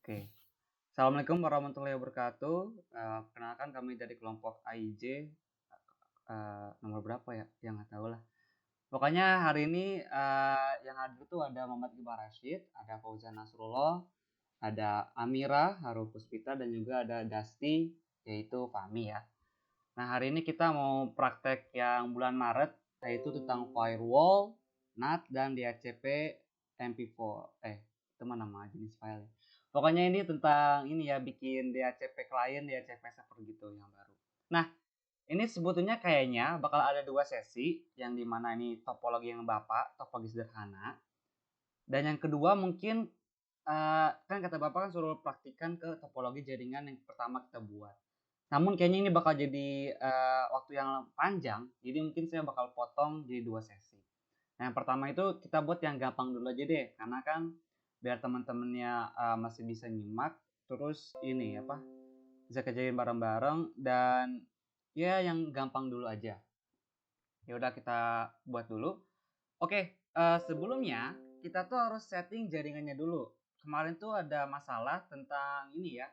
Oke. Assalamualaikum warahmatullahi wabarakatuh. Perkenalkan kami dari kelompok AIJ. Nomor berapa ya? Yang nggak tahu lah. Pokoknya hari ini yang hadir tuh ada Muhammad Iqbal Rashid, ada Fauzan Nasrullah, ada Amira Haru Puspita, dan juga ada Dasti, yaitu Fahmi ya. Nah, hari ini kita mau praktek yang bulan Maret, yaitu tentang firewall, NAT, dan DHCP MP4. Itu mana nama jenis file. Pokoknya ini tentang ini ya, bikin DHCP client, DHCP server gitu yang baru. Nah, ini sebetulnya kayaknya bakal ada 2 sesi, yang dimana ini topologi yang Bapak, topologi sederhana. Dan yang kedua mungkin, kan kata Bapak kan suruh praktikan ke topologi jaringan yang pertama kita buat. Namun kayaknya ini bakal jadi waktu yang panjang, jadi mungkin saya bakal potong jadi 2 sesi. Nah, yang pertama itu kita buat yang gampang dulu aja deh, karena kan biar teman-temannya masih bisa nyimak, terus ini apa, bisa kerjain bareng-bareng, dan ya yang gampang dulu aja. Ya udah kita buat dulu. Oke, sebelumnya kita tuh harus setting jaringannya dulu. Kemarin tuh ada masalah tentang ini ya.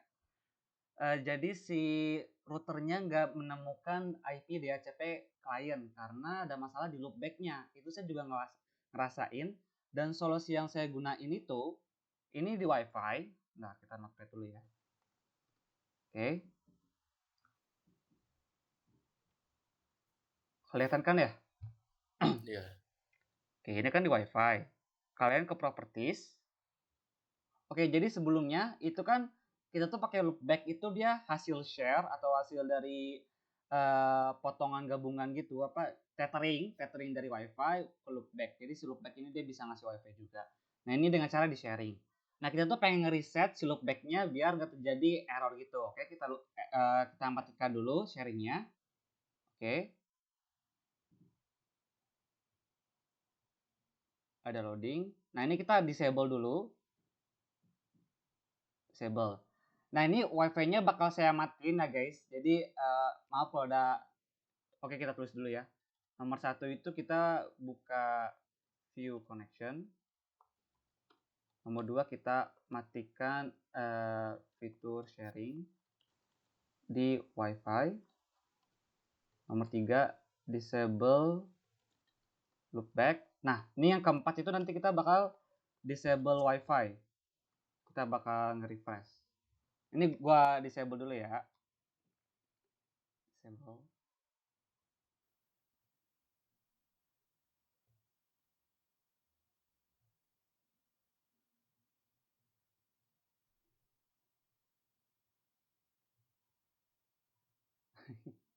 Jadi si routernya nggak menemukan IP DHCP klien karena ada masalah di loopback-nya. Itu saya juga ngerasain, dan solusi yang saya gunain itu ini di WiFi. Nah, kita notepad dulu ya. Oke. Kelihatan kan ya? Iya. Oke, ini kan di WiFi. Kalian ke properties. Oke, jadi sebelumnya itu kan kita tuh pakai loopback, itu dia hasil share atau hasil dari potongan gabungan gitu, apa, tethering dari WiFi ke loopback. Jadi si loopback ini dia bisa ngasih WiFi juga. Nah, ini dengan cara di sharing. Nah, kita tuh pengen ngereset si loopbacknya biar nggak terjadi error gitu. Oke, kita matikan dulu sharingnya. Oke, ada loading. Nah, ini kita disable dulu. Disable. Nah, ini wifi-nya bakal saya matiin ya guys. Jadi maaf kalau ada. Oke, kita tulis dulu ya. Nomor 1 itu kita buka view connection. Nomor 2 kita matikan fitur sharing di wifi. Nomor 3 disable loopback. Nah, ini yang keempat itu nanti kita bakal disable wifi. Kita bakal nge-refresh. Ini gua disable dulu ya. Disable.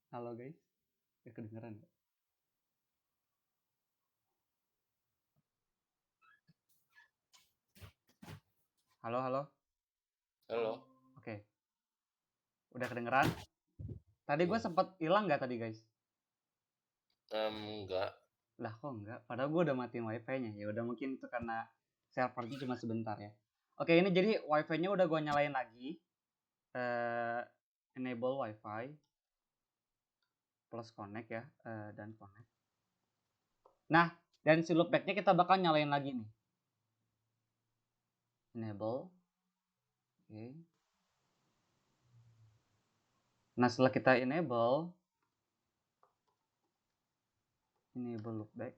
Halo guys, ya kedengeran ya? Halo, halo. Halo. Oke, udah kedengeran? Tadi gue Iya. sempet hilang nggak tadi guys? Enggak. Lah kok enggak? Padahal gue udah matiin wifi-nya. Ya udah, mungkin itu karena servernya cuma sebentar ya. Oke, ini jadi wifi-nya udah gue nyalain lagi. Eh, Enable wifi plus connect ya, dan connect. Nah, dan si loopback-nya kita bakal nyalain lagi nih. Enable. Oke. Nah, setelah kita enable loopback,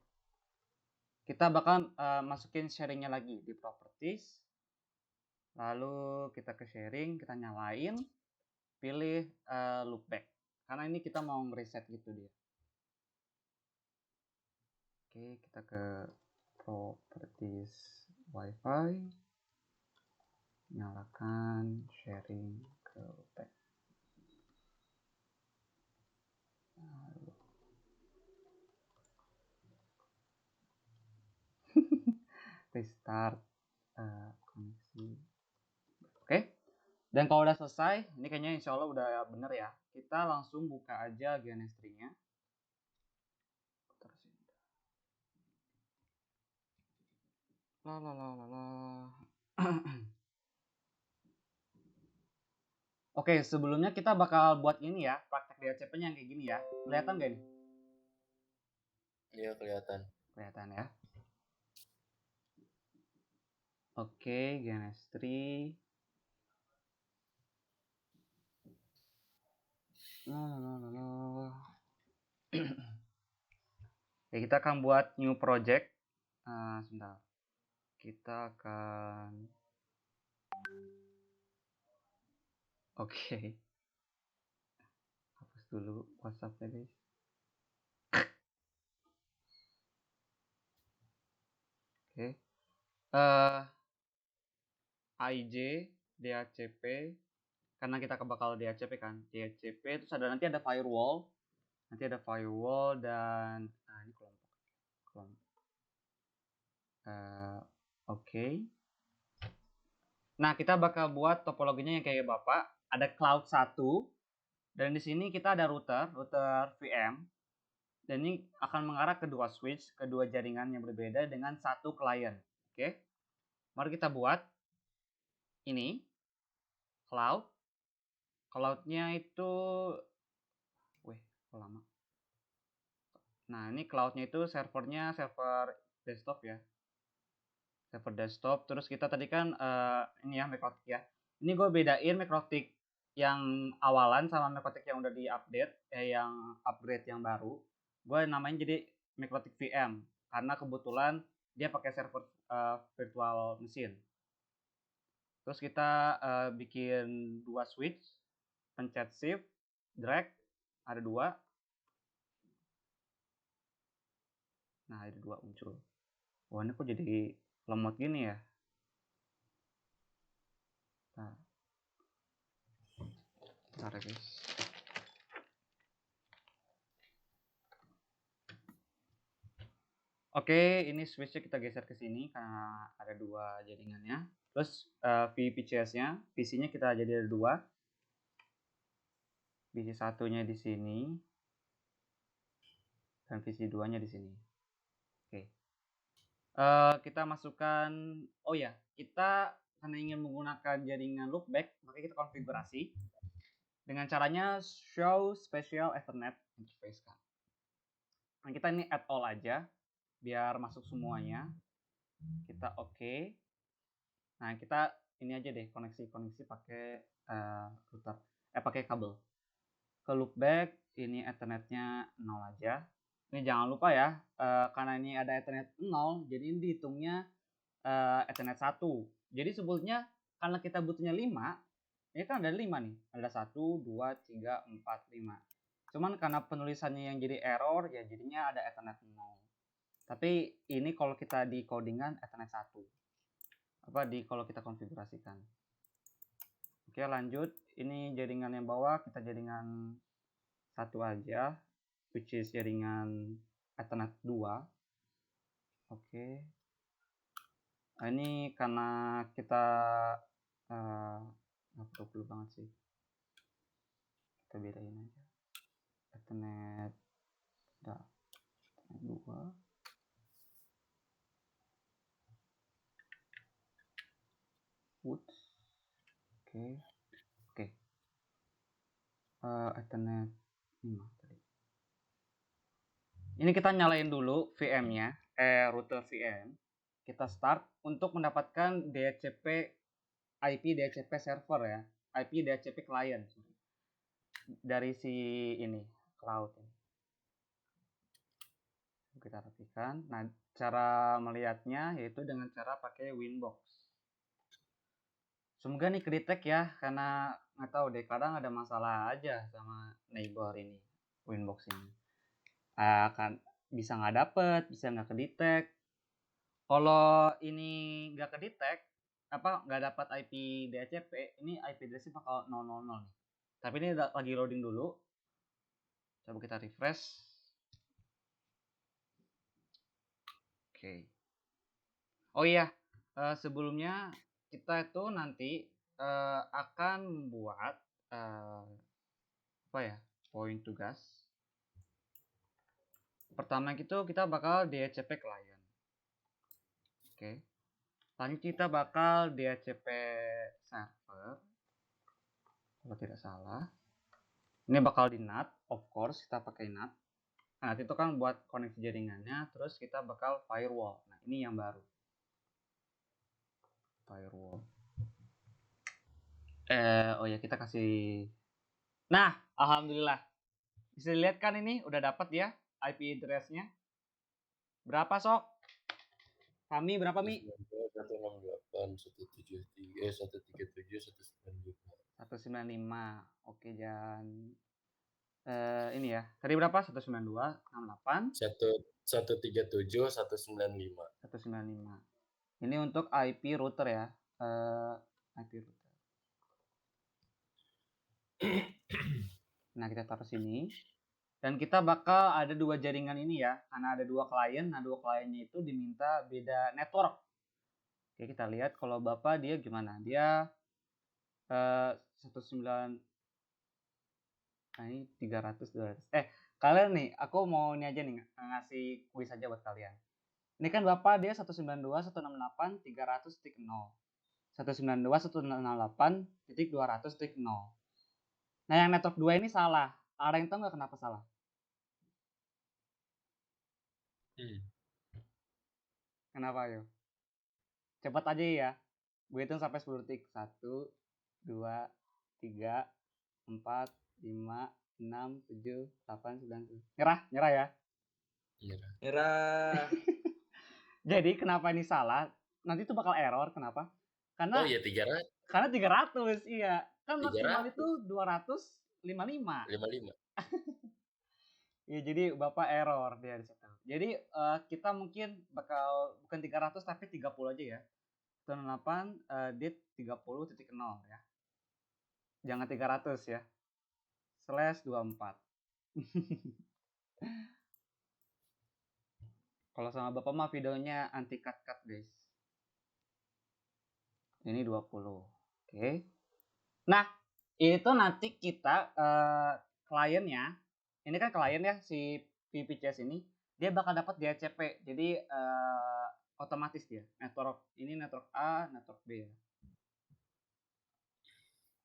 kita bakal masukin sharingnya lagi di properties. Lalu kita ke sharing, kita nyalain, pilih loopback. Karena ini kita mau ngereset gitu dia. Oke, kita ke properties wifi, nyalakan sharing ke loopback. Restart koneksi. Oke, dan kalau udah selesai, ini kayaknya insya Allah udah bener ya. Kita langsung buka aja GNS3-nya. Terus ini. Oke, sebelumnya kita bakal buat ini ya, praktek DHCP-nya yang kayak gini ya. Kelihatan gak ini? Iya, kelihatan. Kelihatan ya. Oke, GNS3. Ya, kita akan buat new project. Sebentar. Kita akan Oke. Hapus dulu WhatsApp-nya, guys. Oke. IJ DHCP, karena kita bakal DHCP kan. DHCP terus nanti ada firewall. Dan ini kelompok. Oke. Nah, kita bakal buat topologinya yang kayak Bapak. Ada cloud 1 dan di sini kita ada router VM. Dan ini akan mengarah ke dua switch, ke dua jaringan yang berbeda dengan satu klien. Oke. Mari kita buat ini cloud. Cloud-nya itu lama. Nah, ini cloud-nya itu servernya server desktop ya. Server desktop. Terus kita tadi kan ini ya McRotic ya. Ini gue bedain McRotic yang awalan sama McRotic yang udah di-update, yang upgrade yang baru. Gue namanya jadi McRotic VM karena kebetulan dia pakai server virtual machine. Terus kita bikin dua switch, pencet shift, drag, ada dua. Nah, ada dua muncul. Wah, ini kok jadi lemot gini ya? Nah, bentar ya guys. Oke, ini switchnya kita geser ke sini karena ada dua jaringannya. Terus VPCS-nya, VC-nya kita jadi ada dua. VC satunya di sini dan VC 2-nya di sini. Oke. Kita masukkan, oh ya, kita karena ingin menggunakan jaringan loopback, maka kita konfigurasi dengan caranya show special Ethernet interface kan. Nah, kita ini add all aja biar masuk semuanya. Kita oke. Nah, kita ini aja deh koneksi pakai router, pakai kabel. Ke loopback ini Ethernetnya 0 aja. Ini jangan lupa ya, karena ini ada Ethernet 0, jadi ini dihitungnya Ethernet 1. Jadi sebetulnya karena kita butuhnya 5, ini kan ada 5 nih. Ada 1, 2, 3, 4, 5. Cuman karena penulisannya yang jadi error, ya jadinya ada Ethernet 0. Tapi ini kalau kita di codingan Ethernet 1. Kalau kita konfigurasikan. Oke, lanjut. Ini jaringan yang bawah, kita jaringan 1 aja, which is jaringan Ethernet 2. Oke. Nah, ini karena kita nggak perlu banget sih. Kita bedain aja. Ethernet 2. Whoops. Oke. Ethernet 5 tadi. Ini kita nyalain dulu VM-nya, router VM. Kita start untuk mendapatkan DHCP IP DHCP server ya, IP DHCP client dari si ini cloud ini. Kita rapikan. Nah, cara melihatnya yaitu dengan cara pakai Winbox. Semoga nih kedetek ya, karena nggak tahu deh, kadang ada masalah aja sama neighbor ini, Winbox ini. Kan bisa nggak dapet, bisa nggak kedetek. Kalau ini nggak kedetek, nggak dapat IP DHCP, ini IP address-nya bakal 000 nih. Tapi ini lagi loading dulu. Coba kita refresh. Oke. Oh iya, sebelumnya kita itu nanti akan membuat poin tugas. Pertama itu kita bakal DHCP client. Oke. Lanjut kita bakal DHCP server. Kalau tidak salah. Ini bakal di NAT, of course kita pakai NAT. Nah, itu kan buat koneksi jaringannya, terus kita bakal firewall. Nah, ini yang baru. Firewall. Oh ya, kita kasih Nah, alhamdulillah. Bisa dilihat kan ini udah dapat ya IP address-nya. Berapa, Sok? Kami berapa, Mi? 192.168.173 137.195. 195. Oke, jangan ini ya. Tadi berapa? 192, 68, 137.195. 195. Ini untuk IP router ya. IP router. Nah, kita taruh sini. Dan kita bakal ada dua jaringan ini ya. Karena ada dua klien. Nah, dua kliennya itu diminta beda network. Oke, kita lihat kalau Bapak dia gimana. Dia 19. Nah, ini 300, 200. Kalian nih, aku mau ini aja nih, ngasih kuis aja buat kalian. Ini kan Bapak dia 192.168.300.0. 192.168.200.0. Nah, yang network 2 ini salah. Ada yang tahu nggak kenapa salah? Kenapa, ayo? Cepat aja ya. Gue hitung sampai 10 detik. 1, 2, 3, 4, 5, 6, 7, 8, 9, 10. Nyerah? Nyerah ya? Nyerah. Jadi kenapa ini salah? Nanti itu bakal error. Kenapa? Karena Oh iya 300. Karena 300, iya. Kan maksimal 300. itu 255. 55. Ya, jadi Bapak error dia di situ. Jadi kita mungkin bakal bukan 300 tapi 30 aja ya. 98 dit 30.0 ya. Jangan 300 ya. /24. Kalau sama Bapak mah videonya anti cut-cut, guys. Ini 20. Oke. Nah, itu nanti kita kliennya, ini kan klien ya si VPCS ini, dia bakal dapat DHCP. Jadi otomatis dia. Network ini network A, network B ya.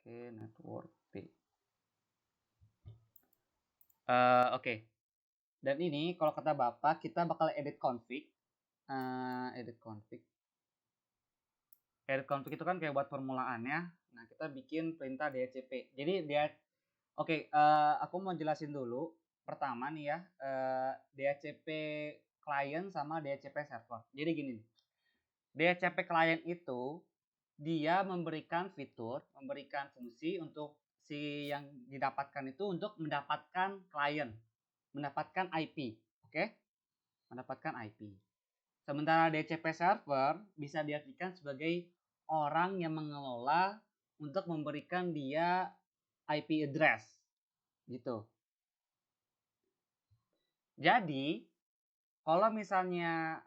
Oke, network B. Oke. Dan ini kalau kata Bapak kita bakal edit config. Edit config. Edit config itu kan kayak buat formulaannya. Nah, kita bikin perintah DHCP. Jadi dia Oke, aku mau jelasin dulu. Pertama nih ya, DHCP client sama DHCP server. Jadi gini nih, DHCP client itu dia memberikan fitur, memberikan fungsi untuk si yang didapatkan itu untuk mendapatkan klien, mendapatkan IP, oke? Mendapatkan IP. Sementara DHCP server bisa diartikan sebagai orang yang mengelola untuk memberikan dia IP address, gitu. Jadi, kalau misalnya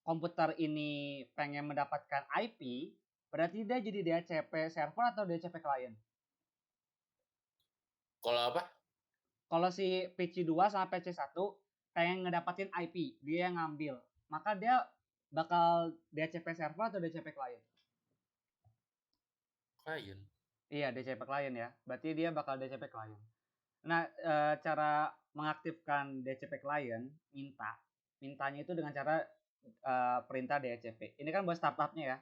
komputer ini pengen mendapatkan IP, berarti dia jadi DHCP server atau DHCP client? Kalau apa? Kalau si PC2 sama PC1 pengen ngedapatin IP, dia yang ngambil, maka dia bakal DHCP server atau DHCP client? Klien. Iya, DHCP client ya. Berarti dia bakal DHCP client. Nah, cara mengaktifkan DHCP client, mintanya itu dengan cara perintah DHCP. Ini kan buat startupnya ya.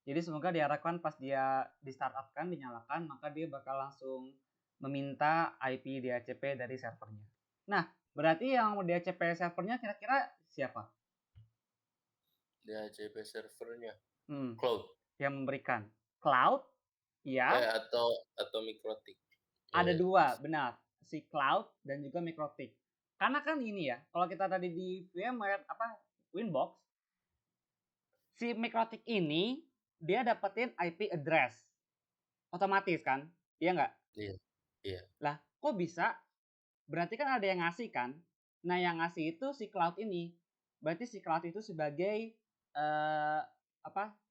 Jadi semoga diharapkan pas dia di startupkan, dinyalakan, maka dia bakal langsung meminta IP DHCP dari servernya. Nah, berarti yang DHCP servernya kira-kira siapa? DHCP servernya. Hmm, Cloud. yang memberikan cloud, ya. Atau Mikrotik. Ada dua, benar. Si cloud dan juga Mikrotik. Karena kan ini ya, kalau kita tadi di VMware Winbox, si Mikrotik ini dia dapetin IP address. Otomatis kan? Iya nggak? Iya. Lah, kok bisa? Berarti kan ada yang ngasih kan? Nah, yang ngasih itu si cloud ini. Berarti si cloud itu sebagai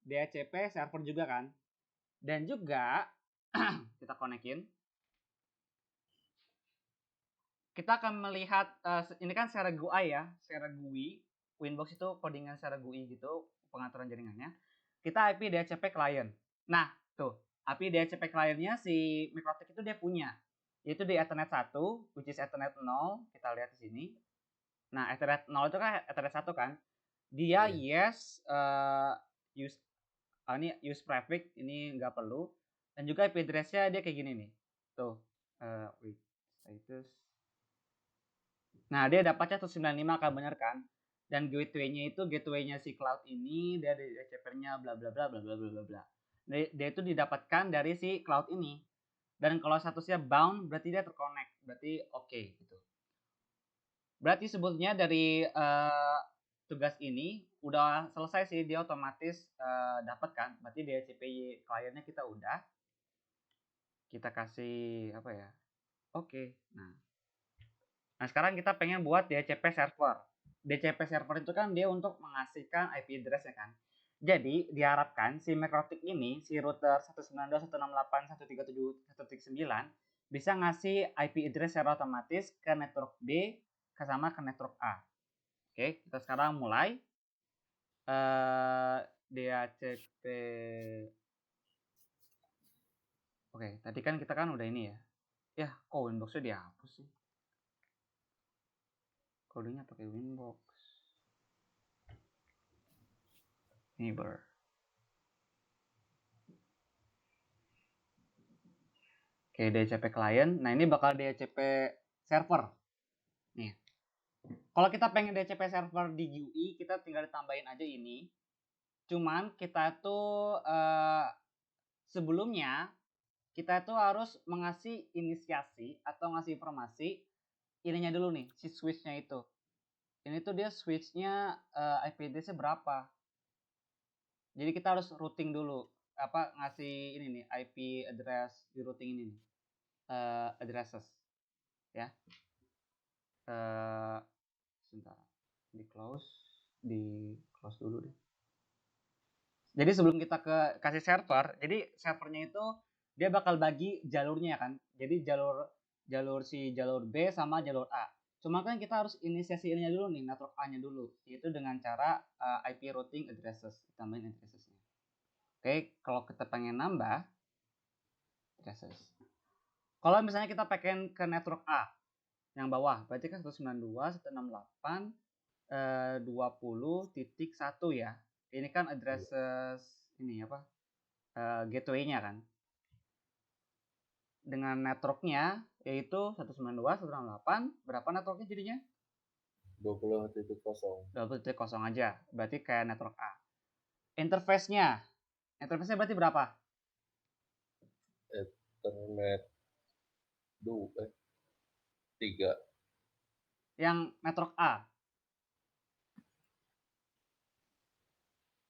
DHCP server juga kan? Dan juga kita konekin. Kita akan melihat ini kan secara GUI ya, secara GUI. Winbox itu codingan secara GUI gitu, pengaturan jaringannya. Kita IP DHCP client. Nah, tuh, IP DHCP clientnya si Mikrotik itu dia punya. Yaitu di Ethernet 1, which is Ethernet 0, kita lihat di sini. Nah, Ethernet 0 itu kan Ethernet 1 kan. Dia yes use prefix ini nggak perlu. Dan juga IP address-nya dia kayak gini nih. Tuh, Wait, status. Nah, dia dapatnya 195 kan, bener kan? Dan gateway-nya si cloud ini dia ada DHCP-nya bla bla bla bla bla bla bla bla. Dia itu didapatkan dari si cloud ini. Dan kalau statusnya bound berarti dia terconnect, berarti oke gitu. Berarti sebetulnya dari tugas ini udah selesai sih, dia otomatis dapat kan. Berarti DHCP kliennya kita udah. Kita kasih apa ya? Oke. Nah, sekarang kita pengen buat DHCP server. DHCP server itu kan dia untuk mengasihkan IP address ya kan. Jadi diharapkan si McRotic ini, si router 192.168.137.1.9 bisa ngasih IP address secara otomatis ke network B sama ke network A. Oke, kita sekarang mulai DHCP. Oke, tadi kan kita kan udah ini ya. Ya, kok Winbox-nya dihapus sih? Kodenya pakai Winbox. Neighbor. Oke, DHCP client. Nah, ini bakal DHCP server. Nih. Kalau kita pengen DHCP server di GUI, kita tinggal ditambahin aja ini. Cuman kita tuh sebelumnya kita tuh harus mengasih inisiasi atau ngasih informasi ininya dulu nih, si switch-nya itu. Ini tuh dia switch-nya IP address-nya berapa. Jadi kita harus routing dulu. Ngasih ini nih, IP address di routing ini nih. Addresses. Ya. Sebentar. Di close dulu deh. Jadi sebelum kita kasih server, jadi servernya itu dia bakal bagi jalurnya kan. Jadi jalur B sama jalur A. Cuma kan kita harus inisiasi ininya dulu nih, network A-nya dulu, yaitu dengan cara IP routing addresses, tambahin addressesnya. Oke, kalau kita pengen nambah addresses. Kalau misalnya kita pengen ke network A yang bawah, berarti kan 192.168.20.1 ya. Ini kan addresses ini apa? Gateway-nya kan. Dengan networknya yaitu 192.168, berapa networknya jadinya? 20.0. 20.0 aja. Berarti kayak network A. Interface-nya berarti berapa? Ethernet 3. Yang network A.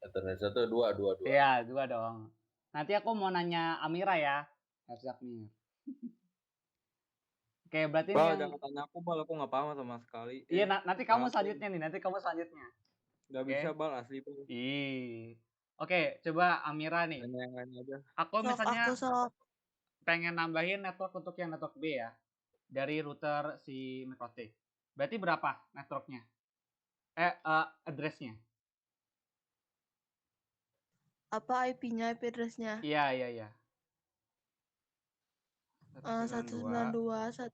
Ethernet 1 2. Iya, 2 dong. Nanti aku mau nanya Amira ya. Amir. Oke, berarti ini Bal, yang jangan tanya aku, Bal. Aku nggak paham sama sekali. iya, nanti kamu aku selanjutnya nih, nggak Oke. bisa, Bal, asli, Bal. Oke, coba Amira nih. Tanya yang lain aja. Aku misalnya pengen nambahin network untuk yang network B ya. Dari router si McRotic. Berarti berapa networknya? Addressnya? Apa IP-nya, IP address-nya? Iya. 192.168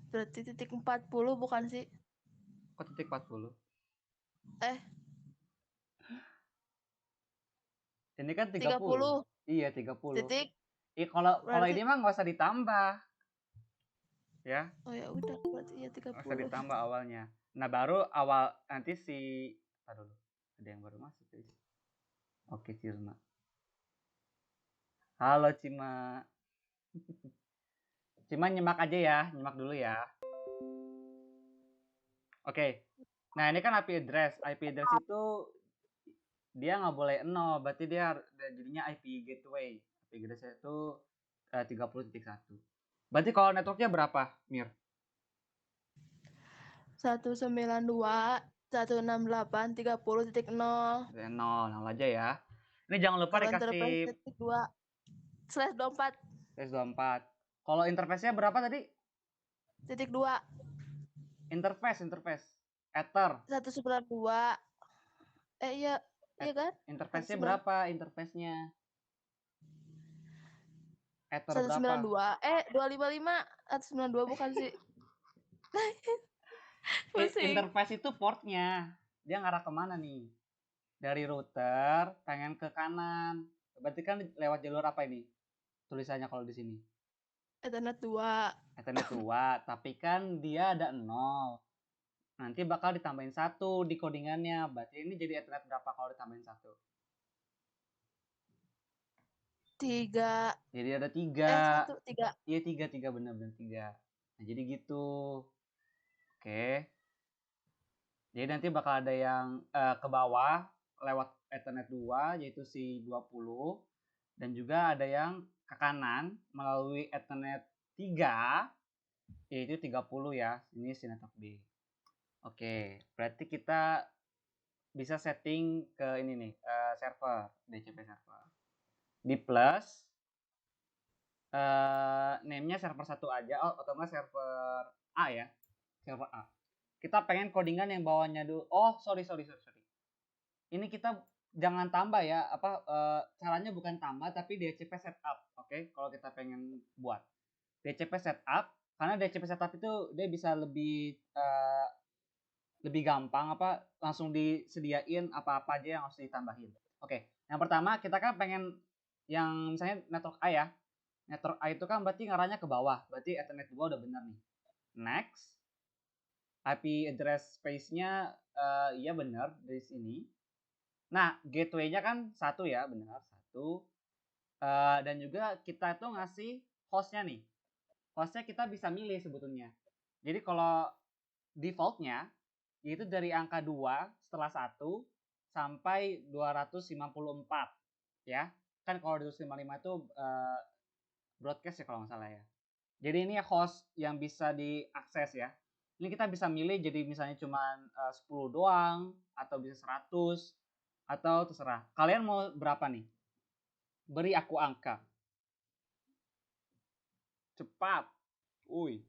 berarti titik 40 bukan sih? Kok titik 40? Ini kan 30. 30. Iya, 30. Titik. Kalau Berarti ini mah nggak usah ditambah. Ya. oh ya udah berarti ya 30. Nggak usah ditambah awalnya. Nah, baru awal nanti dulu. Ada yang baru masuk guys. Oke, Cirma. Halo Cima. Cima nyimak aja ya, nyimak dulu ya. Oke. Nah, ini kan IP address. IP address itu dia nggak boleh 0, berarti dia jadinya IP gateway. IP address itu 30.1. Berarti kalau networknya berapa, Mir? 192.168.30.0. 0 aja ya. Ini jangan lupa Kalau dikasih titik 2/24. /24. Kalau interface-nya berapa tadi? Titik 2. Interface. Ether. 192. Iya kan? Interface-nya berapa? Interface-nya. Ether 192. 255. 192 bukan sih. Interface itu portnya. Dia ngarah kemana nih? Dari router pengen ke kanan. Berarti kan lewat jalur apa ini? Tulisannya kalau di sini. Ethernet 2. Ethernet 2, tapi kan dia ada 0. Nanti bakal ditambahin 1 di codingannya. Berarti ini jadi Ethernet berapa kalau ditambahin 1? 3. Jadi ada 3. 1, 3. Iya 3 bener-bener 3. Nah jadi gitu. Oke. Jadi nanti bakal ada yang ke bawah lewat Ethernet 2 yaitu si 20. Dan juga ada yang ke kanan melalui Ethernet 3 yaitu 30 ya. Ini si network B. Oke, berarti kita bisa setting ke ini nih, server, DCP server. Di plus name-nya server 1 aja atau enggak server A ya. Server A. Kita pengen codingan yang bawahnya dulu. Oh, sorry. Ini kita jangan tambah ya, caranya bukan tambah tapi DCP setup. Oke, kalau kita pengen buat DCP setup, karena DCP setup itu dia bisa lebih gampang langsung disediain apa-apa aja yang harus ditambahin. Oke, yang pertama kita kan pengen yang misalnya network A ya. Network A itu kan berarti ngarahnya ke bawah, berarti Ethernet 2 udah benar nih. Next, IP address space-nya iya benar dari sini. Nah, gateway-nya kan 1 ya, benar 1. Dan juga kita tuh ngasih host-nya nih. Host-nya kita bisa milih sebetulnya. Jadi kalau default-nya yaitu dari angka 2 setelah 1 sampai 254 ya. Kan kalau 255 itu broadcast ya kalau nggak salah ya. Jadi ini host yang bisa diakses ya. Ini kita bisa milih jadi misalnya cuma 10 doang atau bisa 100 atau terserah. Kalian mau berapa nih? Beri aku angka. Cepat. Uy.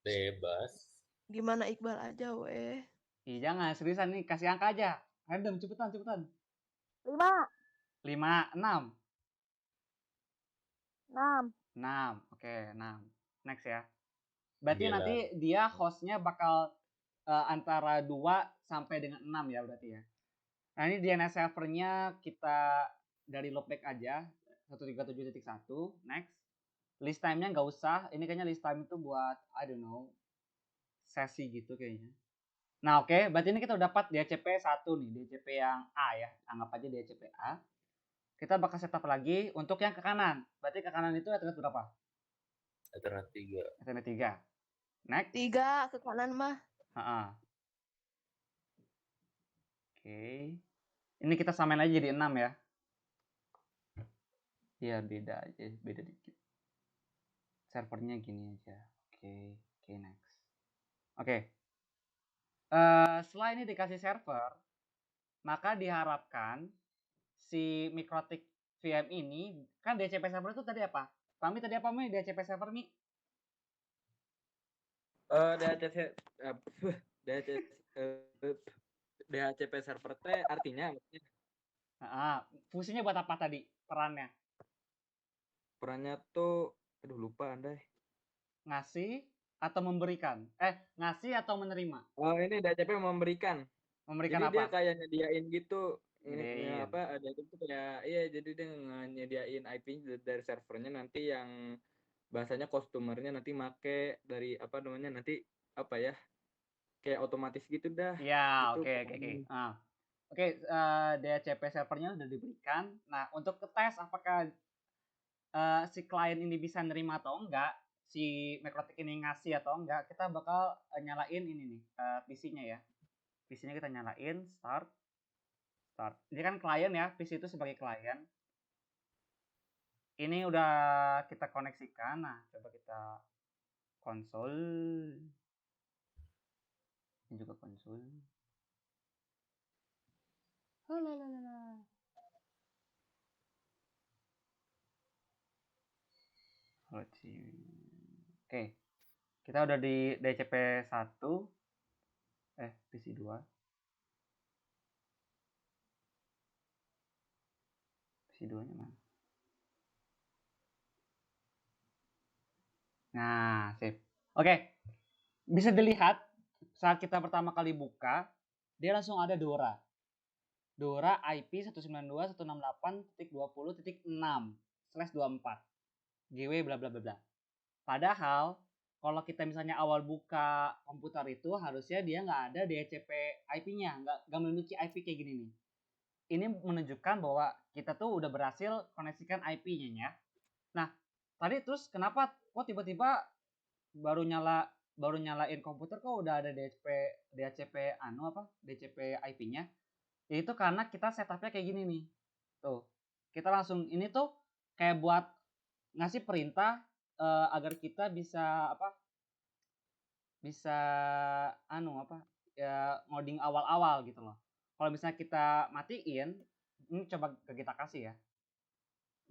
Bebas. Gimana Iqbal aja weh. Ih, jangan seriusan nih, kasih angka aja. Random, cepetan. 5. 5, 6. 6. 6. Oke, 6. Next ya. Berarti Gila. nanti dia hostnya bakal antara 2 sampai dengan 6 ya berarti ya. Nah ini DNS servernya kita dari loopback aja 137.1. Next. List time-nya nggak usah. Ini kayaknya list time itu buat I don't know sesi gitu kayaknya. Nah oke, berarti ini kita udah dapat DHCP 1 nih, DHCP yang A ya. Anggap aja DHCP A. Kita bakal setup lagi untuk yang ke kanan. Berarti ke kanan itu Ethernet berapa? Ethernet 3. Ethernet 3. Next. 3 ke kanan mah. Oke. Ini kita samain aja jadi 6 ya. Ya beda aja, beda dikit. Servernya gini aja. Oke, next. Oke. Setelah ini dikasih server, maka diharapkan si Mikrotik VM ini kan DHCP server itu tadi apa? Pami tadi apa Mi? DHCP server Mi? DHCP server teh artinya Fungsinya buat apa tadi perannya? perannya tuh lupa Andai. Ngasih atau memberikan? Ngasih atau menerima? Oh, ini DHCP memberikan. Memberikan Jadi apa? dia kayak nyediain gitu. Gedein. Ada itu kayak jadi dia nyediain IP dari servernya nanti yang bahasanya customernya nanti make dari nanti kayak otomatis gitu dah. Ya, Gitu. oke. DHCP servernya udah diberikan. Nah, untuk tes apakah si klien ini bisa nerima atau enggak, si Mikrotik ini ngasih atau enggak, kita bakal nyalain ini nih PC-nya ya. PC-nya kita nyalain, start. Ini kan klien ya, PC itu sebagai klien. Ini udah kita koneksikan. Nah, coba kita konsol. Ini juga konsol. Oke. Kita udah di DCP 1. PC 2. PC 2-nya mana? Nah, sip. Oke. Bisa dilihat saat kita pertama kali buka, dia langsung ada DORA. DORA IP 192.168.20.6/24. GW bla bla bla bla. Padahal kalau kita misalnya awal buka komputer itu harusnya dia nggak ada DHCP IP-nya, nggak memiliki IP kayak gini nih. Ini menunjukkan bahwa kita tuh udah berhasil koneksikan IP-nya ya. Nah, tadi terus kenapa kok tiba-tiba baru nyalain komputer kok udah ada DHCP DHCP IP-nya? Yaitu karena kita setupnya kayak gini nih. Tuh. Kita langsung ini tuh kayak buat ngasih perintah agar kita bisa ngoding awal-awal gitu loh. Kalau misalnya kita matiin, ini coba kita kasih ya.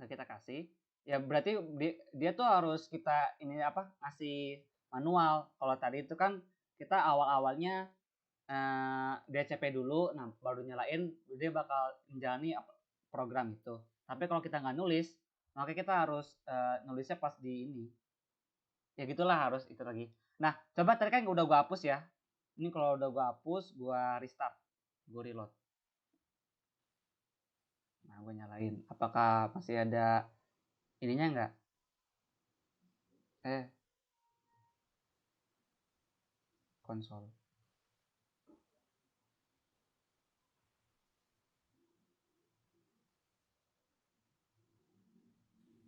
Kita kasih, ya berarti dia tuh harus kita ini ngasih manual. Kalau tadi itu kan kita awal-awalnya DCP dulu, nah baru nyalain dia bakal menjalani program itu. Tapi kalau kita nggak nulis, maka kita harus nulisnya pas di ini. Ya gitulah, harus itu lagi. Nah, coba tadi kan udah gua hapus ya. Ini kalau udah gua hapus, gua restart, gua reload. Nah, gua nyalain. Apakah masih ada ininya nggak? Konsol.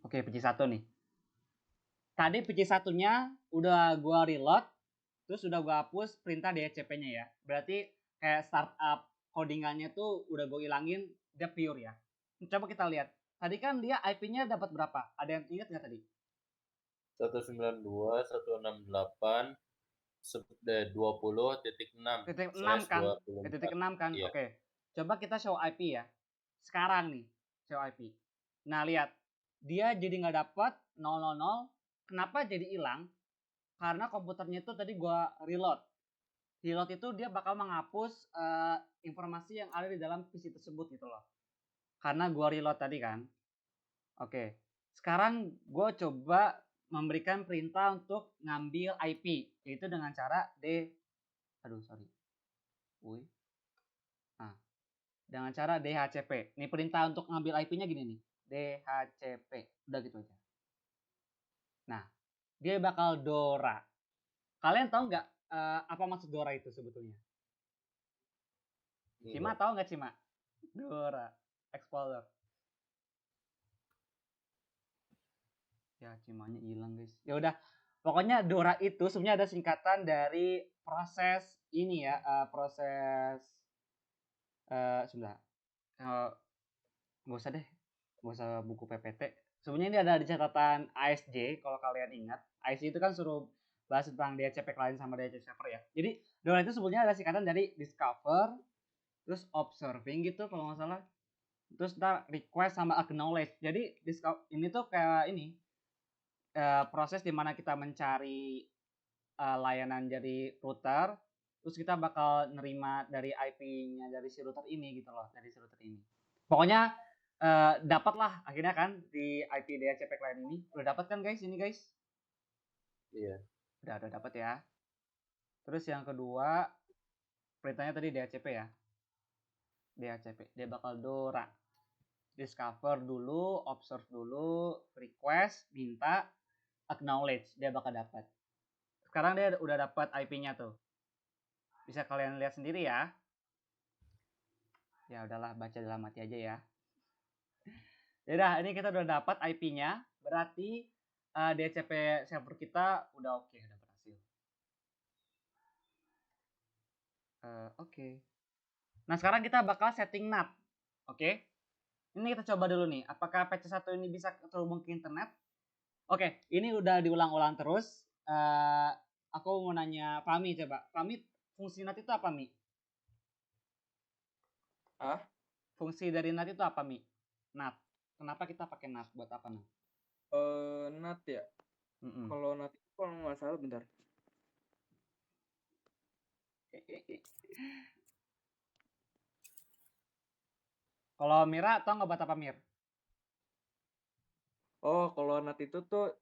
Oke, PC1 nih. Tadi PC1-nya udah gua reload, terus udah gua hapus perintah DHCP-nya ya. Berarti kayak startup codingannya tuh udah gua ilangin, dia pure ya. Coba kita lihat. Tadi kan dia IP-nya dapat berapa? Ada yang ingat nggak tadi? 192.168.20.6 Titik 6 kan? Titik 6 kan? Iya. Oke. Coba kita show IP ya. Sekarang nih, show IP. Nah, lihat. Dia jadi nggak dapat 000. Kenapa jadi hilang? Karena komputernya itu tadi gua reload. Reload itu dia bakal menghapus informasi yang ada di dalam PC tersebut gitu loh. Karena gua reload tadi kan. Oke. Sekarang gua coba memberikan perintah untuk ngambil IP, yaitu dengan cara dengan cara DHCP. Ini perintah untuk ngambil IP-nya gini nih. DHCP. Udah gitu aja. Nah, dia bakal Dora. Kalian tahu nggak apa maksud Dora itu sebetulnya? Cima tahu nggak Cima? Dora Explorer. Ya, Cimanya hilang guys. Ya udah, pokoknya Dora itu sebenarnya ada singkatan dari proses ini ya, proses sebentar. Nggak usah deh, nggak usah buku PPT. Sebenarnya ini ada di catatan ASJ kalau kalian ingat. ASJ itu kan suruh bahas tentang DHCP client sama DHCP server ya. Jadi Dora itu sebenarnya ada singkatan dari discover, terus observing gitu kalau nggak salah. Terus ntar request sama acknowledge. Jadi ini tuh kayak ini proses dimana kita mencari layanan dari router, terus kita bakal nerima dari IP-nya dari si router ini gitu loh, dari si router ini. Pokoknya dapat lah akhirnya kan di IP DHCP client ini. Udah dapat kan guys ini guys? Iya. Udah dapat ya. Terus yang kedua perintahnya tadi DHCP ya. DHCP, dia bakal Dora. Discover dulu, observe dulu, request, minta, acknowledge, dia bakal dapat. Sekarang dia udah dapat IP-nya tuh. Bisa kalian lihat sendiri ya. Ya udahlah, baca dalam hati aja ya. Yaudah, ini kita udah dapat IP-nya. Berarti DHCP server kita udah oke, udah berhasil. Oke. Nah, sekarang kita bakal setting NAT. Oke. Ini kita coba dulu nih, apakah PC1 ini bisa terhubung ke internet? Oke, ini udah diulang-ulang terus. Aku mau nanya Fami coba. Fami, fungsi NAT itu apa, Mi? Fungsi dari NAT itu apa, Mi? NAT. Kenapa kita pakai NAT? Buat apa NAT? NAT ya. Kalau NAT itu kalau nggak salah bentar. Kalau Mira tau nggak buat apa, Mir? Oh, kalau NAT itu tuh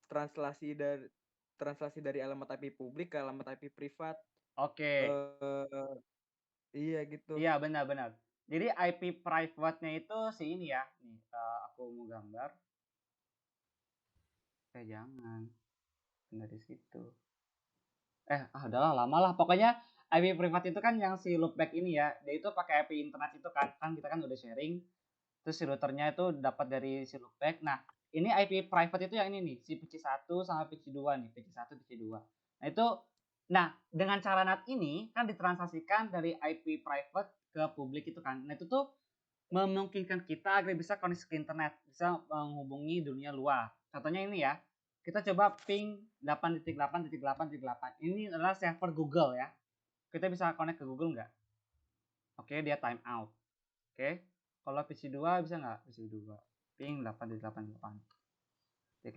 translasi dari alamat IP publik ke alamat IP privat. Oke. Iya gitu. Iya, benar-benar. Jadi IP private-nya itu si ini ya. Nih, aku mau gambar. Jangan. Dari situ. Udahlah lama lah. Pokoknya IP privat itu kan yang si loopback ini ya. Dia itu pakai IP internet itu kan kita kan udah sharing. Terus si routernya itu dapat dari si loopback. Nah, ini IP private itu yang ini nih, si PC1 sama PC2 nih, PC1, PC2. Nah, itu dengan cara NAT ini kan ditransaksikan dari IP private ke publik itu kan. Nah, itu tuh memungkinkan kita agar bisa koneksi ke internet, bisa menghubungi dunia luar. Contohnya ini ya. Kita coba ping 8.8.8.8. Ini adalah server Google ya. Kita bisa connect ke Google nggak? Oke, dia time out. Oke. Kalau PC2 bisa nggak? PC2 ping 8.8.8.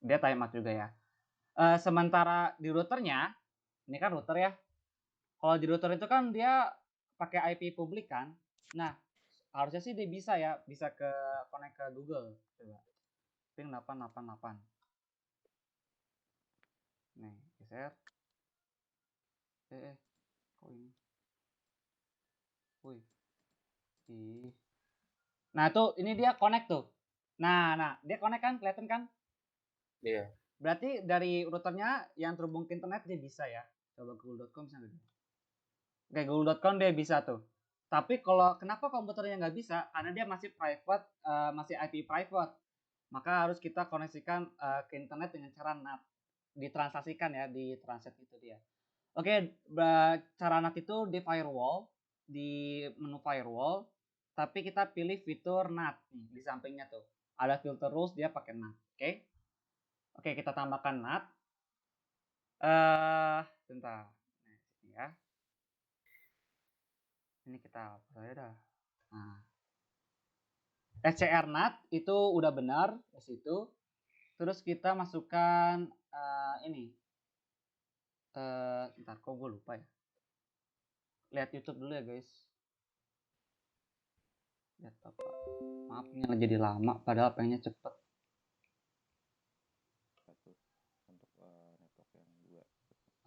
Dia time out juga ya. Sementara di routernya, ini kan router ya. Kalau di router itu kan dia pakai IP publik kan. Nah, harusnya sih dia bisa ya, bisa ke connect ke Google. Coba. Ping 888. Nih, geser. Kok ini? Wih. Ih. Nah, tuh ini dia connect tuh. Nah, dia connect kan, kelihatan kan? Iya. Berarti dari routernya yang terhubung ke internet dia bisa ya. Coba google.com bisa nggak? Oke, google.com dia bisa tuh. Tapi kalau kenapa komputernya nggak bisa? Karena dia masih private, masih IP private. Maka harus kita koneksikan ke internet dengan cara NAT. Ditransaksikan ya, di transit itu dia. Oke, cara NAT itu di firewall, di menu firewall, tapi kita pilih fitur NAT nih di sampingnya tuh. Ada filter rules dia pakai NAT, oke? Oke, kita tambahkan NAT. Bentar. Nah, sini ya. Ini kita apa ya dah. Nah, SCR NAT itu udah benar di situ. Terus kita masukkan ini. Bentar, kok gue lupa ya. Lihat YouTube dulu ya guys. Lihat apa? Maaf ini jadi lama, padahal pengennya cepet. Untuk network yang 2.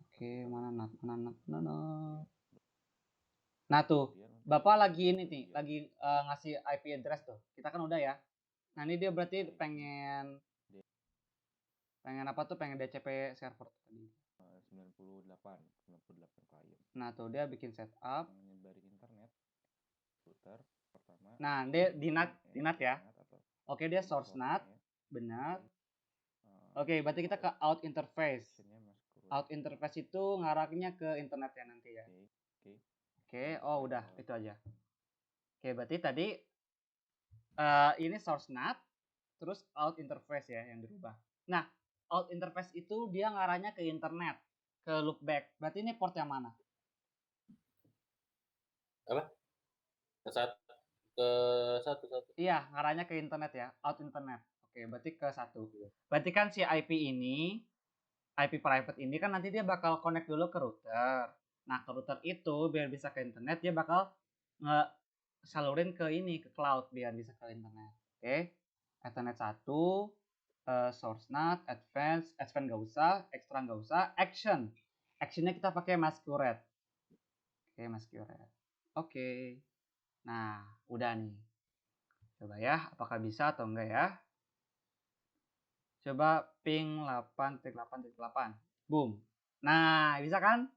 Oke, mana NAT. Nah tuh, Bapak lagi ini nih, lagi ngasih IP address tuh. Kita kan udah ya. Nah ini dia berarti pengen apa tuh? Pengen DCP server tadi. 98 klien. Nah tuh dia bikin setup. Nyebarin internet router pertama. Nah dia di NAT ya. Oke dia source NAT, benar. Oke berarti kita ke out interface. Out interface itu ngarahnya ke internet ya nanti ya. Oke, oh udah itu aja. Oke berarti tadi ini source NAT, terus out interface ya yang dirubah. Nah out interface itu dia ngarahnya ke internet, ke loopback. Berarti ini port yang mana? Apa? Ke satu. Iya, ngarahnya ke internet ya, out internet. Oke, berarti ke 1. Berarti kan si IP ini, IP private ini kan nanti dia bakal connect dulu ke router. Nah, ke router itu biar bisa ke internet dia bakal salurin ke ini, ke cloud biar bisa ke internet. Oke. Ethernet 1, source NAT, advance nggak usah, extra nggak usah, action. Actionnya kita pakai masquerade. Oke, masquerade. Oke. Nah, udah nih. Coba ya, apakah bisa atau enggak ya? Coba ping 8.8.8. Boom. Nah, bisa kan?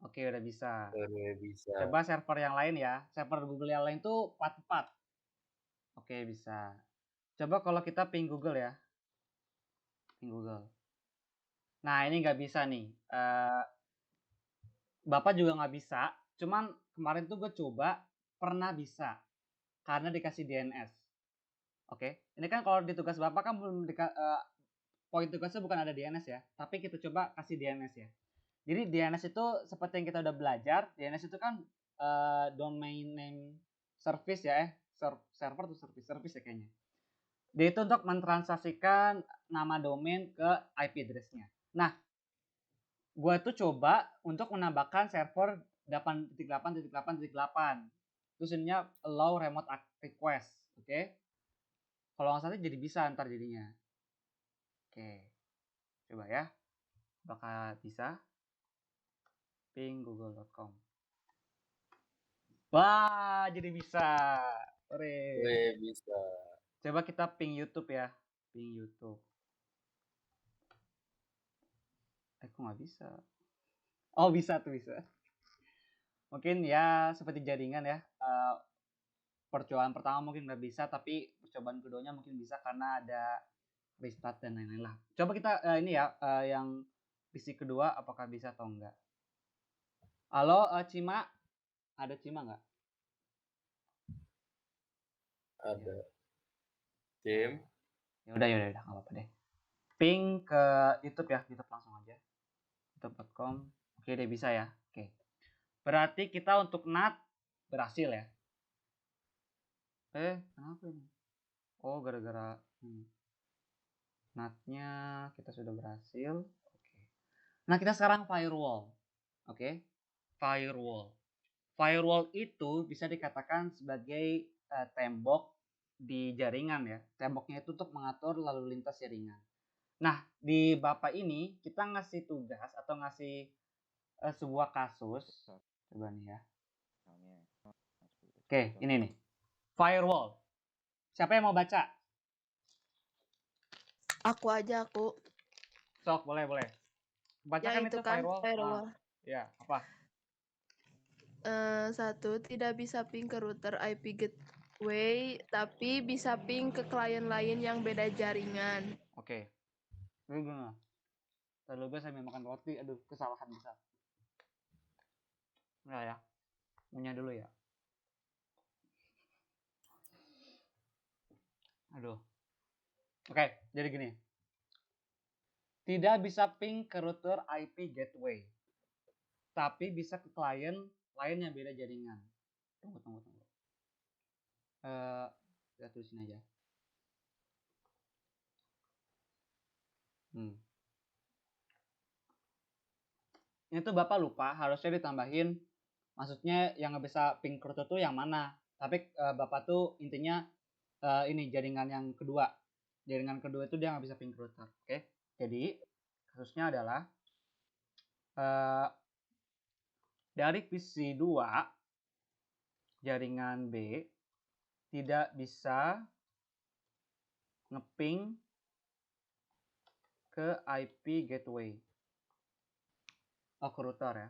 Oke, udah bisa. Bisa. Coba server yang lain ya. Server Google yang lain tuh 44. Oke, bisa. Coba kalau kita ping Google ya. Ping Google. Nah, ini nggak bisa nih. Bapak juga nggak bisa. Cuman kemarin tuh gue coba pernah bisa. Karena dikasih DNS. Oke. Ini kan kalau di tugas Bapak kan belum poin tugasnya bukan ada DNS ya. Tapi kita coba kasih DNS ya. Jadi DNS itu seperti yang kita udah belajar. DNS itu kan domain name service ya. Server atau service ya kayaknya. Dia itu untuk mentransaksikan nama domain ke IP address-nya. Nah, gue tuh coba untuk menambahkan server 8.8.8.8. Terus ininya allow remote request. Oke. Kalau nggak salah jadi bisa ntar jadinya. Oke. Coba ya. Bakal bisa. Ping google.com. Wah, jadi bisa. Wih, bisa. Coba kita ping YouTube ya. Ping YouTube. Kok nggak bisa? Oh bisa tuh bisa. Mungkin ya seperti jaringan ya. Percobaan pertama mungkin nggak bisa, tapi percobaan keduanya mungkin bisa karena ada restart dan lain-lain lah. Coba kita ini ya yang PC kedua apakah bisa atau enggak. Halo Cima, ada Cima nggak? Ada. Tim. Ya udah nggak apa-apa deh. Ping ke YouTube ya, YouTube langsung aja. youtube.com. Oke deh bisa ya. Oke. Berarti kita untuk NAT berhasil ya. Kenapa ini? Oh gara-gara NAT-nya kita sudah berhasil. Oke. Nah kita sekarang firewall. Oke. Firewall. Firewall itu bisa dikatakan sebagai tembok di jaringan ya. Temboknya itu untuk mengatur lalu lintas jaringan. Nah, di Bapak ini kita ngasih tugas atau ngasih sebuah kasus. Coba nih ya. Oke, ini nih. Firewall. Siapa yang mau baca? Aku aja aku. Sok, boleh. Ya Bacakan itu itu kan firewall. firewall. Ya, apa? 1 tidak bisa ping ke router IP gateway, tapi bisa ping ke klien lain yang beda jaringan. Oke. Dulu. Terlalu gue sambil makan roti. Aduh, kesalahan besar. Enggak ya. Punya dulu ya. Aduh. Oke, jadi gini. Tidak bisa ping ke router IP gateway. Tapi bisa ke klien lain yang beda jaringan. Tunggu. Kita tulisin aja. Ini tuh Bapak lupa, harusnya ditambahin. Maksudnya yang nggak bisa ping ke router tuh yang mana. Tapi Bapak tuh intinya ini jaringan yang kedua. Jaringan kedua itu dia nggak bisa ping ke router. Oke. Jadi kasusnya adalah dari PC 2 jaringan B tidak bisa ngeping ke IP gateway. Oh, ke router ya.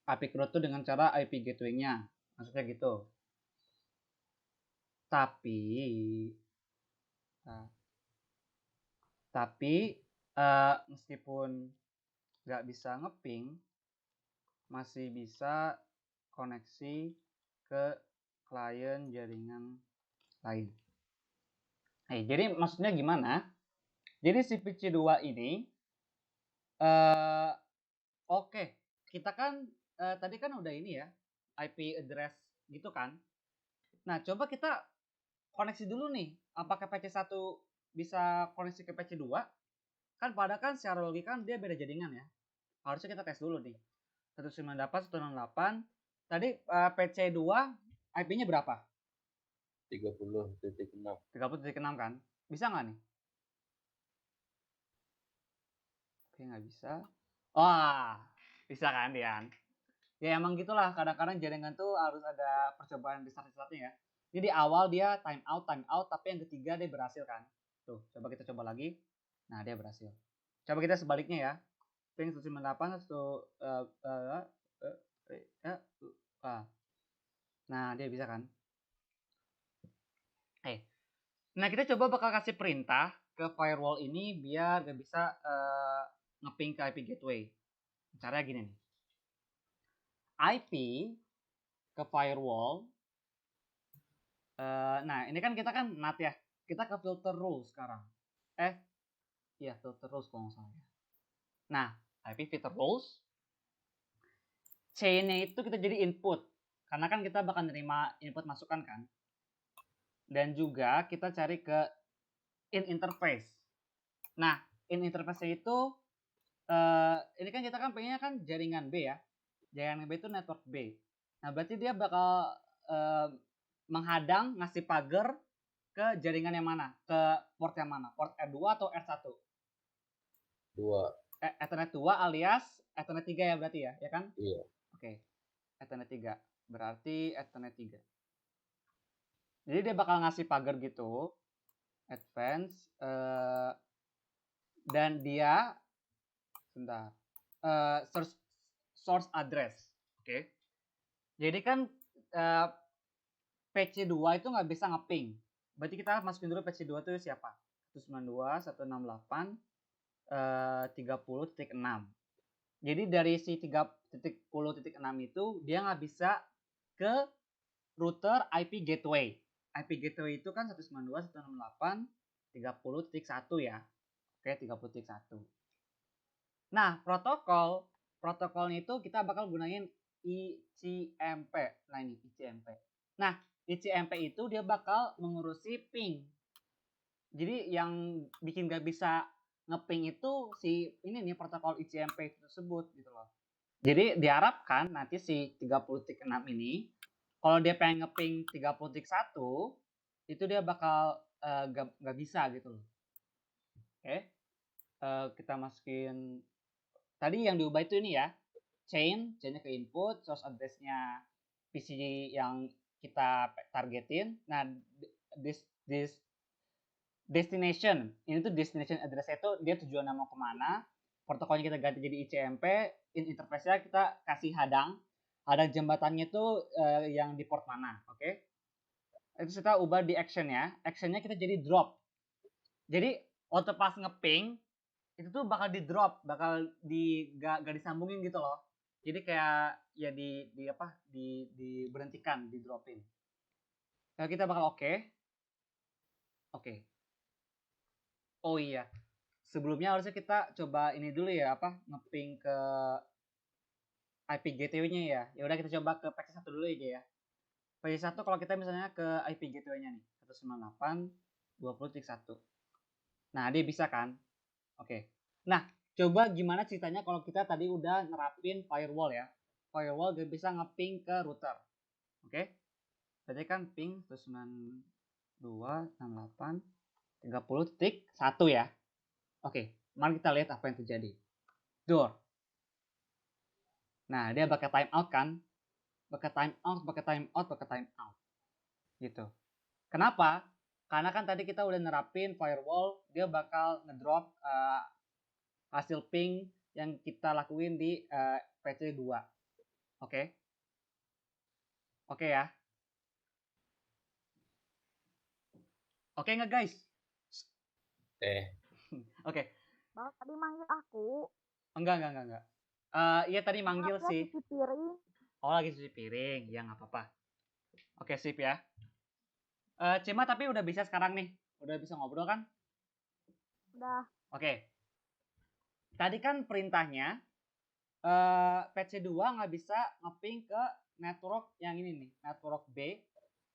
IP ke router dengan cara IP gateway-nya. Maksudnya gitu. Tapi meskipun nggak bisa ngeping, masih bisa koneksi ke klien jaringan lain. Jadi maksudnya gimana? Jadi si PC2 ini oke, kita kan tadi kan udah ini ya, IP address gitu kan. Nah, coba kita koneksi dulu nih. Apakah PC1 bisa koneksi ke PC2? Kan padahal kan secara logika kan dia beda jaringan ya. Harusnya kita tes dulu nih. 198.168. Tadi PC2 IP-nya berapa? 30.6. 30.6 kan? Bisa nggak nih? Oke, nggak bisa. Wah, bisa kan, Dian? Ya emang gitulah, kadang-kadang jaringan tuh harus ada percobaan restart-restartnya ya. Jadi di awal dia time out, tapi yang ketiga dia berhasil kan. Tuh, coba kita coba lagi. Nah, dia berhasil. Coba kita sebaliknya ya. Ping 198, nah, dia bisa kan? Nah, kita coba bakal kasih perintah ke firewall ini biar gak bisa ngeping ke IP gateway. Caranya gini nih. IP ke firewall. Nah, ini kan kita kan NAT ya. Kita ke filter rules sekarang. Iya, filter rules kalau nggak salah ya. Nah, IP filter rules. C-nya itu kita jadi input. Karena kan kita bakal nerima input masukan kan. Dan juga kita cari ke in interface. Nah, in interface itu ini kan kita kan pengennya kan jaringan B ya. Jaringan B itu network B. Nah, berarti dia bakal menghadang, ngasih pagar ke jaringan yang mana? Ke port yang mana? Port R2 atau R1? 2. Ethernet 2 alias Ethernet 3 ya berarti ya kan? Iya. Oke. Ethernet 3. Berarti Ethernet 3. Jadi dia bakal ngasih pagar gitu. advance dan dia sebentar source address. Oke. Jadi kan PC 2 itu nggak bisa ngeping. Berarti kita masukin dulu PC 2 itu siapa? 192.168.30.6. Jadi dari si 3.10.6 itu dia nggak bisa ke router IP gateway. IP gateway itu kan 192.168.30.1 ya. Oke, 30.1. Nah, protokolnya itu kita bakal gunain ICMP. Nah, ini ICMP. Nah, ICMP itu dia bakal mengurusi ping. Jadi yang bikin gak bisa ngeping itu si ini nih protokol ICMP tersebut gitu loh. Jadi diharapkan nanti si 30.6 ini kalau dia pengen ngeping 30.1 itu dia bakal gak bisa gitu loh. Oke. Kita masukin tadi yang diubah itu ini ya. Chainnya ke input, source address-nya PC yang kita targetin. Nah, this destination, ini tuh destination address-nya itu dia tujuan mau kemana, protokolnya kita ganti jadi ICMP, interface-nya kita kasih hadang jembatannya itu yang di port mana, oke? Itu kita ubah di action-nya, action-nya kita jadi drop. Jadi waktu pas ngeping itu tuh bakal di drop, bakal gak disambungin gitu loh. Jadi kayak ya diberhentikan, di dropin. Nah, kita bakal oke. Oh iya, sebelumnya harusnya kita coba ini dulu ya, ngeping ke IP gateway-nya ya. Ya udah kita coba ke PC1 dulu aja ya. PC1 kalau kita misalnya ke IP gateway-nya nih, 198.20.1. Nah, dia bisa kan? Oke. Nah, coba gimana ceritanya kalau kita tadi udah nerapin firewall ya. Firewall dia bisa ngeping ke router. Oke. Berarti kan ping 192.168.30.1 ya. Oke, mari kita lihat apa yang terjadi. Door. Nah, dia pakai timeout kan? Pakai timeout. Gitu. Kenapa? Karena kan tadi kita udah nerapin firewall, dia bakal ngedrop hasil ping yang kita lakuin di PC 2. Oke? Oke ya? Oke nggak guys? Oke. Bang, tadi manggil aku. Enggak. Iya tadi manggil Aku sih. lagi cuci piring. Oh lagi cuci piring, ya nggak apa-apa. Oke sip ya. Cima tapi udah bisa sekarang nih, udah bisa ngobrol kan? Udah. Oke. Tadi kan perintahnya PC2 nggak bisa ngeping ke network yang ini nih, network B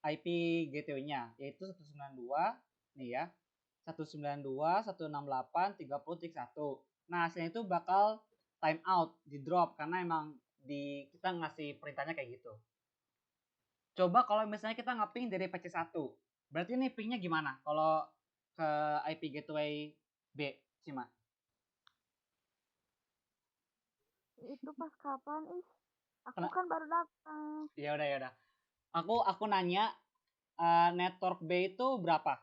IP gateway-nya yaitu 192 nih ya. 192.168.30.1. Nah, hasilnya itu bakal timeout, di drop karena emang kita ngasih perintahnya kayak gitu. Coba kalau misalnya kita ngeping dari PC1, berarti ini pingnya gimana kalau ke IP gateway B, Cima? Itu pas kapan, Aku kan baru datang. Ya udah. Aku nanya network B itu berapa?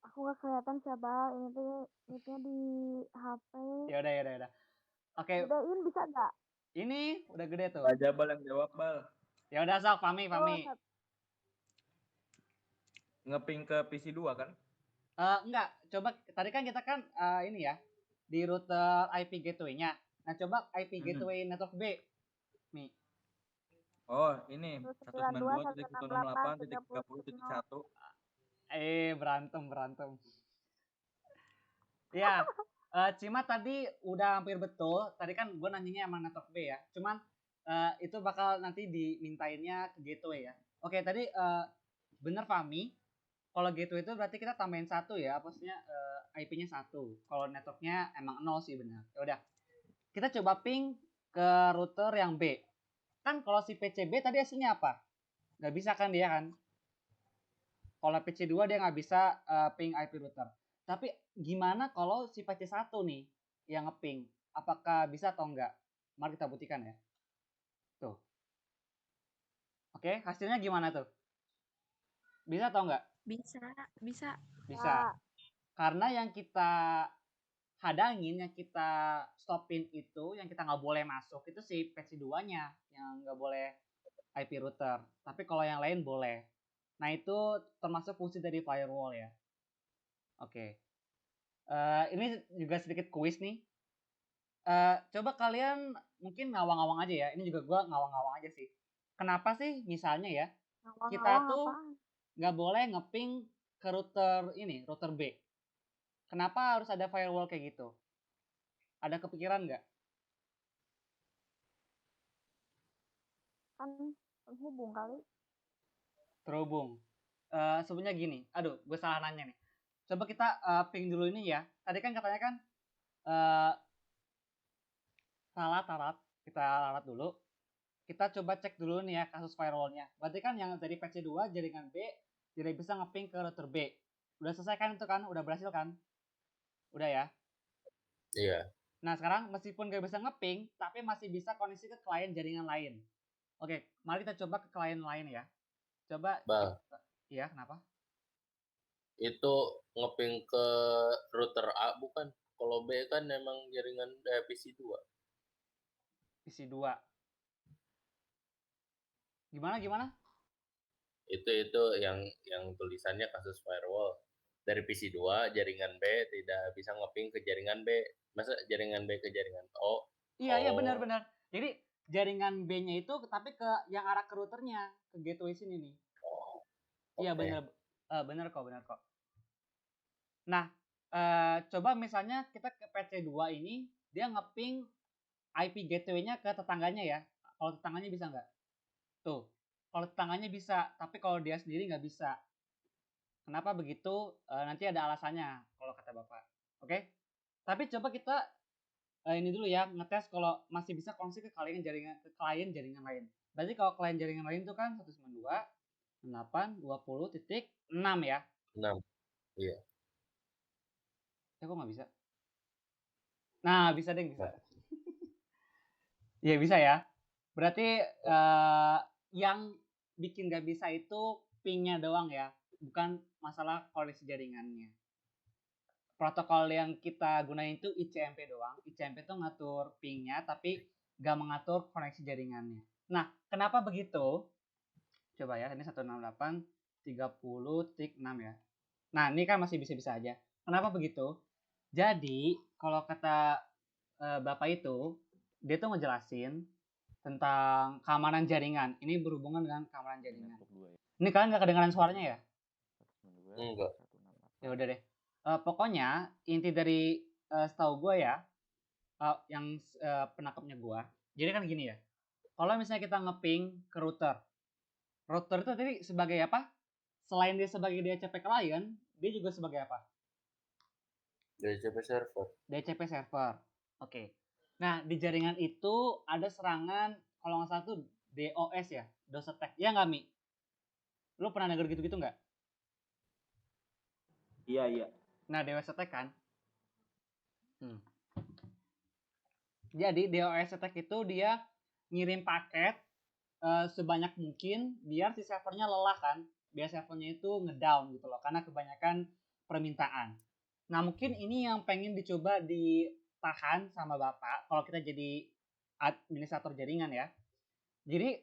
Aku gak kelihatan siapa. Ini tuh di HP. Ya udah. Oke. Gedein bisa nggak? Ini udah gede tuh. Aja Bal yang jawab Bal. Ya udah sok, Fami. Ngeping ke PC 2 kan? Enggak, coba tadi kan kita kan ini ya di router IP gateway-nya. Nah, coba IP gateway network B. Nih. Oh, ini 192.168.30.1. Berantem. Ya, Cima tadi udah hampir betul. Tadi kan gue nanyanya emang network B ya. Cuman itu bakal nanti dimintainnya ke gateway ya. Oke, tadi bener Fami. Kalau gateway itu berarti kita tambahin 1 ya. Maksudnya IP-nya 1. Kalau networknya emang 0 sih benar. Ya udah. Kita coba ping ke router yang B. Kan kalau si PCB tadi hasilnya apa? Nggak bisa kan dia kan? Kalau PC2 dia nggak bisa ping IP router. Tapi gimana kalau si PC1 nih yang ngeping? Apakah bisa atau enggak? Mari kita buktikan ya. Tuh. Oke, hasilnya gimana tuh? Bisa atau enggak? Bisa, bisa. Bisa. Karena yang kita hadangin, yang kita stopin itu, yang kita nggak boleh masuk itu si patch 2-nya yang nggak boleh IP router. Tapi kalau yang lain boleh. Nah itu termasuk fungsi dari firewall ya. Oke. Ini juga sedikit kuis nih. Coba kalian mungkin ngawang-ngawang aja ya. Ini juga gua ngawang-ngawang aja sih. Kenapa sih misalnya ya kita Ngawang-ngawang tuh apaan? nggak boleh ngeping ke router ini, router B. Kenapa harus ada firewall kayak gitu? Ada kepikiran nggak? Kan penghubung kali. Terhubung. Sebenarnya gini, aduh, gue salah nanya nih. Coba kita ping dulu ini ya. Tadi kan katanya kan eh salah tarat, kita larat dulu. Kita coba cek dulu nih ya kasus firewallnya. Berarti kan yang dari PC 2 jaringan B tidak bisa ngeping ke router B. Udah selesai kan itu kan? Udah berhasil kan? Udah ya. Iya. Nah sekarang meskipun gak bisa ngeping, tapi masih bisa koneksi ke klien jaringan lain. Oke, mari kita coba ke klien lain ya. Coba, Bang, iya kenapa? itu ngeping ke router A bukan? Kalau B kan memang jaringan PC 2. PC 2. Gimana? Itu yang tulisannya kasus firewall. Dari PC 2 jaringan B tidak bisa ngeping ke jaringan B. Masa jaringan B ke jaringan O? Iya benar. Jadi jaringan B-nya itu tapi ke yang arah ke routernya, ke gateway sini nih. Oh, Iya oke. benar kok. Nah, coba misalnya kita ke PC2 ini dia ngeping IP gateway-nya ke tetangganya ya. Kalau tetangganya bisa nggak? Tuh, kalau tetangganya bisa, tapi kalau dia sendiri nggak bisa. Kenapa begitu? Nanti ada alasannya kalau kata Bapak. Oke? Tapi coba kita ini dulu ya, ngetes kalau masih bisa koneksi ke klien jaringan lain. Berarti kalau klien jaringan lain itu kan 192.8.20.6 ya. 6. Iya. Ya kok nggak bisa? Nah, bisa deh, bisa. Nah. Iya bisa ya. Berarti yang bikin nggak bisa itu pingnya doang ya, bukan masalah koneksi jaringannya. Protokol yang kita gunain itu ICMP doang. ICMP itu ngatur pingnya, tapi nggak mengatur koneksi jaringannya. Nah, kenapa begitu? Coba ya, ini 168.30.6 ya. Nah, ini kan masih bisa-bisa aja. Kenapa begitu? Jadi, kalau kata Bapak itu, dia tuh ngejelasin tentang keamanan jaringan. Ini berhubungan dengan keamanan jaringan. Ini kalian nggak kedengaran suaranya ya? Enggak. Ya udah deh. Pokoknya inti dari setahu gue ya, yang penangkapnya gue. Jadi kan gini ya. Kalau misalnya kita ngeping ke router itu tadi sebagai apa? Selain dia sebagai DHCP klien, dia juga sebagai apa? DHCP server. DHCP server. Oke. Nah, di jaringan itu ada serangan kalau nggak salah tuh DOS ya, DOS attack. Ya nggak, Mi? Lu pernah denger gitu-gitu nggak? Iya. Nah, DOS attack kan? Jadi DOS attack itu dia ngirim paket sebanyak mungkin biar si servernya lelah kan, biar servernya itu ngedown gitu loh, karena kebanyakan permintaan. Nah mungkin ini yang pengen dicoba ditahan sama Bapak kalau kita jadi administrator jaringan ya. Jadi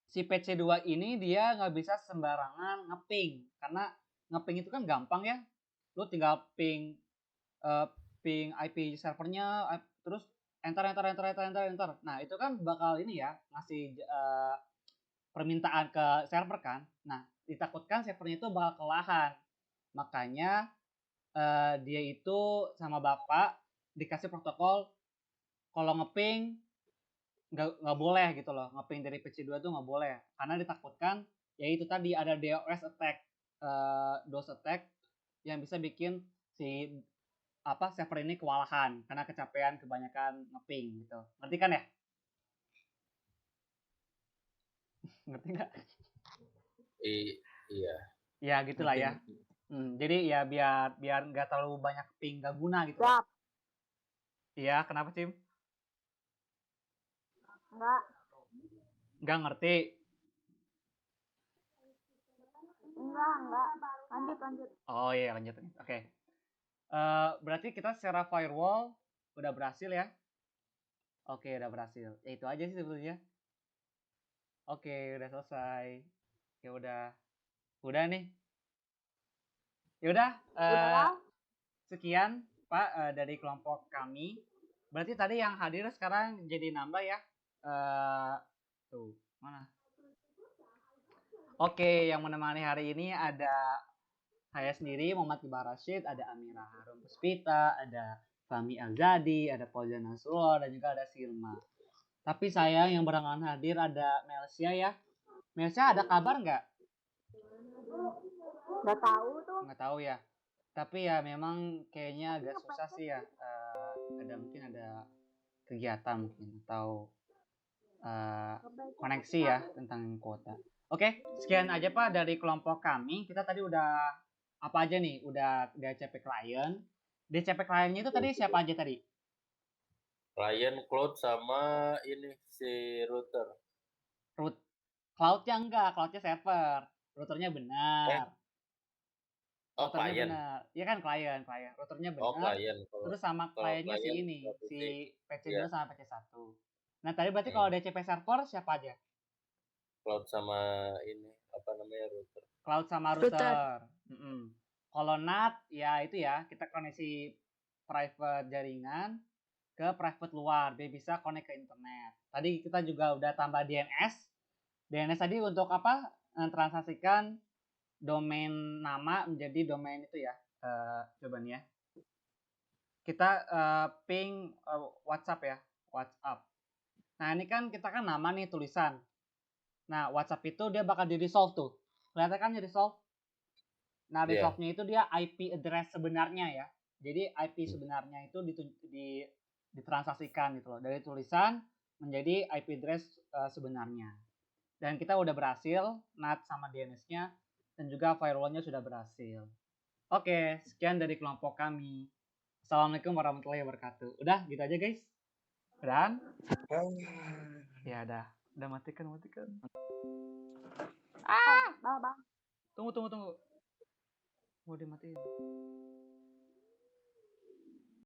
si PC2 ini dia nggak bisa sembarangan ngeping, karena ngeping itu kan gampang ya, lu tinggal ping IP servernya, terus enter. Nah itu kan bakal ini ya, ngasih permintaan ke server kan. Nah ditakutkan servernya itu bakal kelelahan, makanya dia itu sama Bapak dikasih protokol kalau ngeping nggak boleh gitu loh, ngeping dari PC2 tuh nggak boleh, karena ditakutkan ya itu tadi ada DOS attack, DOS attack yang bisa bikin si server ini kewalahan karena kecapean kebanyakan ngeping gitu. Ngerti kan ya? Ngerti nggak? Iya. Ya gitulah ya. Jadi ya biar nggak terlalu banyak ping nggak guna gitu. Iya, kenapa Cim? Enggak. Nggak ngerti. Enggak. Lanjut. Oh iya, lanjut. Oke. Berarti kita secara firewall udah berhasil ya? Oke, udah berhasil. Ya itu aja sih sebetulnya. Oke, udah selesai. Ya udah nih. Ya udah, Udah lah. sekian Pak dari kelompok kami. Berarti tadi yang hadir sekarang jadi nambah ya. Tuh, mana? Oke, yang menemani hari ini ada saya sendiri Muhammad Kibar Rashid, ada Amira Harum Puspita, ada Fahmi Alzadi, ada Fauzan Nasrullah, dan juga ada Silma. Tapi sayang yang berhalangan hadir ada Melsia ya. Melsia ada kabar nggak? Nggak tahu tuh. Nggak tahu ya. Tapi ya memang kayaknya agak susah sih ya. Mungkin ada kegiatan mungkin atau koneksi ya tentang kuota. Oke, sekian aja Pak dari kelompok kami. Kita tadi udah apa aja nih? Udah DCP klien. DCP kliennya itu tadi siapa aja tadi? Client, cloud, sama ini si router. Cloudnya enggak, cloudnya server. Routernya benar. Oh, Routernya klien. benar. Iya kan klien. Routernya benar. Oh, klien. Terus sama kliennya si klien, ini, si PC2 Iya. sama PC1. Nah, tadi berarti kalau DCP server siapa aja? Cloud sama ini apa namanya router. Cloud sama router. Kalau NAT ya itu ya, kita koneksi private jaringan ke private luar, biar bisa connect ke internet. Tadi kita juga udah tambah DNS. DNS tadi untuk apa? Transaksikan domain nama menjadi domain itu ya. Coba nih ya. Kita ping WhatsApp ya, WhatsApp. Nah ini kan kita kan nama nih tulisan. Nah WhatsApp itu dia bakal di resolve tuh. Kelihatan kan di resolve. Nah resolve-nya itu dia IP address sebenarnya ya. Jadi IP sebenarnya itu ditransaksikan gitu loh. Dari tulisan menjadi IP address sebenarnya. Dan kita udah berhasil NAT sama DNS-nya dan juga firewall-nya sudah berhasil. Oke, sekian dari kelompok kami. Assalamualaikum warahmatullahi wabarakatuh. Udah gitu aja guys. Dan ya udah matikan. Bang. Tunggu. Mau dimatiin.